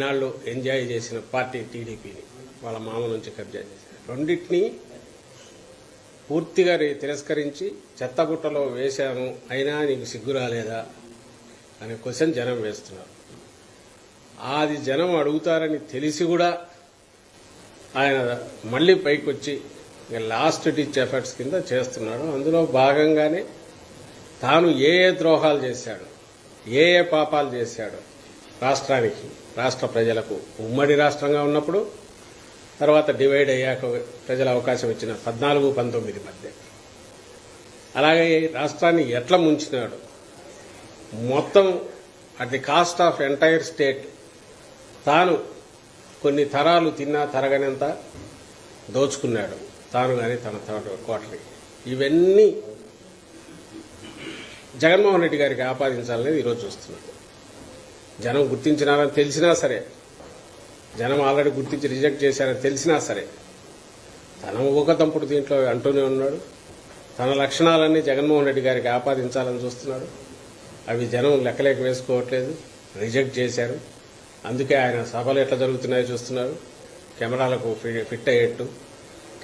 ఇన్నాళ్ళు ఎంజాయ్ చేసిన పార్టీ టీడీపీని వాళ్ళ మామ నుంచి కబ్జా చేశారు. రెండింటినీ పూర్తిగా తిరస్కరించి చెత్తబుట్టలో వేశాము, అయినా నీకు సిగ్గు రాలేదా అనే క్వశ్చన్ జనం వేస్తున్నారు. అది జనం అడుగుతారని తెలిసి కూడా ఆయన మళ్లీ పైకి వచ్చి లాస్ట్ డిచ్ ఎఫర్ట్స్ కింద చేస్తున్నాడు. అందులో భాగంగానే తాను ఏ ద్రోహాలు చేశాడు, ఏ పాపాలు చేశాడు రాష్ట్రానికి, రాష్ట్ర ప్రజలకు, ఉమ్మడి రాష్ట్రంగా ఉన్నప్పుడు, తర్వాత డివైడ్ అయ్యాక ప్రజల అవకాశం ఇచ్చిన 14-19 మధ్య, అలాగే రాష్ట్రాన్ని ఎట్లా ముంచినాడు, మొత్తం at the cost of entire state తాను కొన్ని తరాలు తిన్నా తరగనంత దోచుకున్నాడు, తాను కానీ తన కోటని. ఇవన్నీ జగన్మోహన్ రెడ్డి గారికి ఆపాదించాలనేది ఈరోజు చూస్తున్నాడు. జనం గుర్తించినారని తెలిసినా సరే, జనం ఆల్రెడీ గుర్తించి రిజెక్ట్ చేశారని తెలిసినా సరే, తన ఊకదంపుడు దీంట్లో అంటూనే ఉన్నాడు. తన లక్షణాలన్నీ జగన్మోహన్ రెడ్డి గారికి ఆపాదించాలని చూస్తున్నాడు. అవి జనం లెక్కలేక వేసుకోవట్లేదు, రిజెక్ట్ చేశారు. అందుకే ఆయన సభలు ఎట్లా జరుగుతున్నాయో చూస్తున్నారు. కెమెరాలకు ఫిట్ అయ్యేట్టు,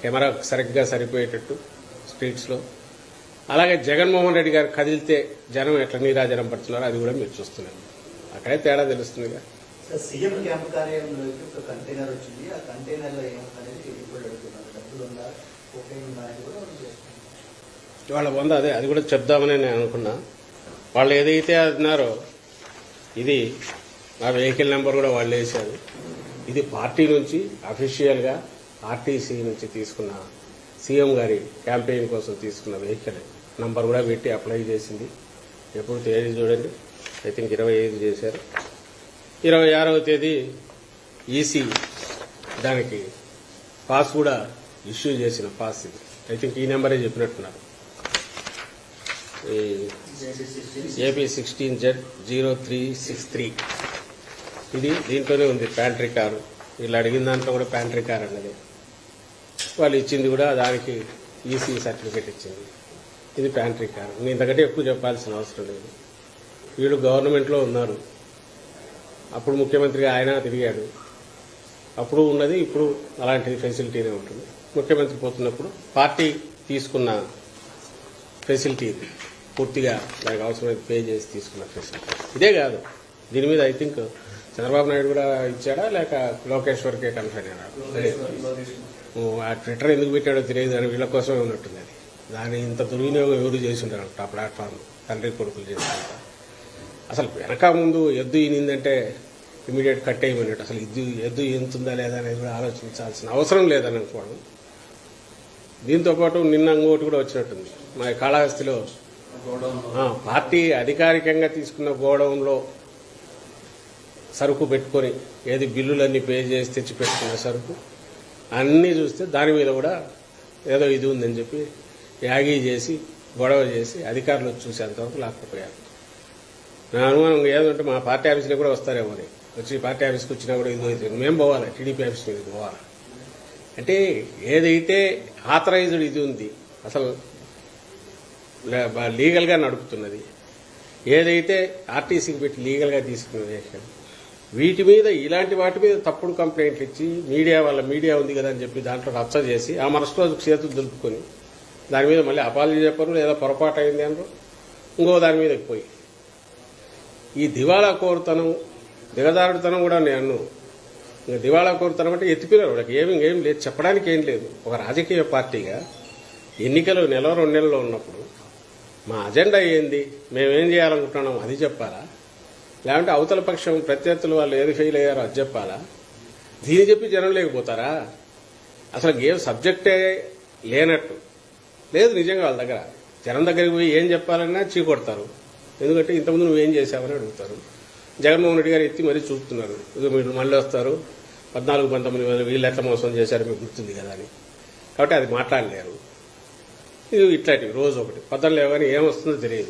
కెమెరా సరిగ్గా సరిపోయేటట్టు స్ట్రీట్స్లో. అలాగే జగన్మోహన్ రెడ్డి గారు కదిలితే జనం ఎట్లా నీరాజనం పడుతున్నారో అది కూడా మీరు చూస్తున్నారు. అక్కడే తేడా తెలుస్తుందిగా. సీఎం క్యాంప్ కార్యాలయంలోకి ఒక కంటైనర్ వచ్చింది. ఆ కంటైనర్ లో ఏమవుతుంది ఇప్పుడు అడుగుతున్నారు, డబ్బులు ఉందా, వాళ్ళ వంద అదే అది కూడా చెప్దామని నేను అనుకున్నా. వాళ్ళు ఏదైతే అన్నారో ఇది ఆ వెహికల్ నెంబర్ కూడా వాళ్ళు వేశారు. ఇది పార్టీ నుంచి అఫీషియల్గా ఆర్టీసీ నుంచి తీసుకున్న సీఎం గారి క్యాంపెయిన్ కోసం తీసుకున్న వెహికల్ నంబర్ కూడా పెట్టి అప్లై చేసింది. ఎప్పుడు తేదీ చూడండి, ఐ థింక్ 25 చేశారు. 26వ తేదీ ఈసీ దానికి పాస్ కూడా ఇష్యూ చేసిన పాస్ ఇది. ఐ థింక్ ఈ నెంబరే చెప్పినట్టున్నారు, AP 16Z0363. ఇది దీంట్లోనే ఉంది ప్యాంట్రీ కారు. వీళ్ళు అడిగిన దాంట్లో కూడా ప్యాంట్రీ కార్ అన్నది. వాళ్ళు ఇచ్చింది కూడా దానికి ఈసీ సర్టిఫికేట్ ఇచ్చింది. ఇది ప్యాంట్రీ కారు. నేను ఇంతకంటే ఎక్కువ చెప్పాల్సిన అవసరం లేదు. వీళ్ళు గవర్నమెంట్లో ఉన్నారు. అప్పుడు ముఖ్యమంత్రిగా ఆయన తిరిగాడు. అప్పుడు ఉన్నది ఇప్పుడు అలాంటి ఫెసిలిటీనే ఉంటుంది. ముఖ్యమంత్రి పోతున్నప్పుడు పార్టీ తీసుకున్న ఫెసిలిటీ ఇది. పూర్తిగా దానికి అవసరమైతే పే చేసి తీసుకున్న ఫెసిలిటీ ఇదే కాదు. దీని మీద ఐ థింక్ చంద్రబాబు నాయుడు కూడా ఇచ్చాడా లేక లోకేశ్వర్కే కన్ఫైన్ అయినాడు. ఆ ట్విట్టర్ ఎందుకు పెట్టాడో తెలియదు అని వీళ్ళ కోసమే ఉన్నట్టుంది. అది దాని ఇంత దుర్వినియోగం ఎవరు చేసి ఉంటారు ఆ ప్లాట్ఫామ్, తండ్రి కొడుకులు చేసినంత. అసలు వెనక ముందు ఎద్దు ఈనిందంటే ఇమీడియట్ కట్ అయ్యమన్నట్టు. అసలు ఎద్దు ఈనుతుందా లేదా అనేది కూడా ఆలోచించాల్సిన అవసరం లేదని అనుకోవడం. దీంతోపాటు నిన్న ఇంకోటి కూడా వచ్చినట్టుంది. మా కాళహస్తిలో పార్టీ అధికారికంగా తీసుకున్న గోడౌన్లో సరుకు పెట్టుకొని ఏది బిల్లులన్నీ పే చేసి తెచ్చి పెట్టుకున్న సరుకు అన్నీ చూస్తే దాని మీద కూడా ఏదో ఇది ఉందని చెప్పి యాగీ చేసి గొడవ చేసి అధికారులు చూసేంతవరకు లాక్కపోయారు. నా అనుమానం ఏదంటే మా పార్టీ ఆఫీసులో కూడా వస్తారేమో అని. వచ్చి పార్టీ ఆఫీస్కి వచ్చినా కూడా ఇది మేము పోవాలి, టీడీపీ ఆఫీస్ మీద పోవాలి. అంటే ఏదైతే ఆథరైజ్డ్ ఇది ఉంది, అసలు లీగల్గా నడుపుతున్నది, ఏదైతే ఆర్టీసీకి పెట్టి లీగల్గా తీసుకున్న వెహికల్, వీటి మీద ఇలాంటి వాటి మీద తప్పుడు కంప్లైంట్లు ఇచ్చి మీడియా ఉంది కదా అని చెప్పి దాంట్లో రచ్చ చేసి ఆ మరుసటి రోజు చేతులు దులుపుకొని దాని మీద మళ్ళీ అపాలజీ చెప్పరు, లేదా పొరపాటు అయింది అనరు, ఇంకో దాని మీద పోయి ఈ దివాళా కోరుతనం, దిగజారుడుతనం కూడా నేను ఇంకా దివాళా కోరుతనం అంటే ఎత్తిపోయారు. వాళ్ళకి ఏం లేదు, చెప్పడానికి ఏం లేదు. ఒక రాజకీయ పార్టీగా ఎన్నికలు 1-2 నెలల్లో ఉన్నప్పుడు మా అజెండా ఏంది, మేమేం చేయాలనుకుంటున్నాం అది చెప్పాలా, లేదంటే అవతల పక్షం ప్రత్యర్థులు వాళ్ళు ఏది ఫెయిల్ అయ్యారో అది చెప్పాలా? దీన్ని చెప్పి జనం లేకపోతారా? అసలు ఏ సబ్జెక్టే లేనట్టు లేదు నిజంగా. వాళ్ళ దగ్గర జనం దగ్గరికి పోయి ఏం చెప్పాలన్నా చీకొడతారు. ఎందుకంటే ఇంతకుముందు నువ్వేం చేశావని అడుగుతారు. జగన్మోహన్ రెడ్డి గారు ఎత్తి మరీ చూపుతున్నారు, మీరు మళ్ళీ వస్తారు 14-19 వీళ్ళు ఎట్లా మోసం చేశారు మీకు గుర్తుంది కదా అని. కాబట్టి అది మాట్లాడలేరు. ఇది ఇట్లాంటివి రోజు ఒకటి పొద్దున లేవని ఏమొస్తుందో తెలియదు.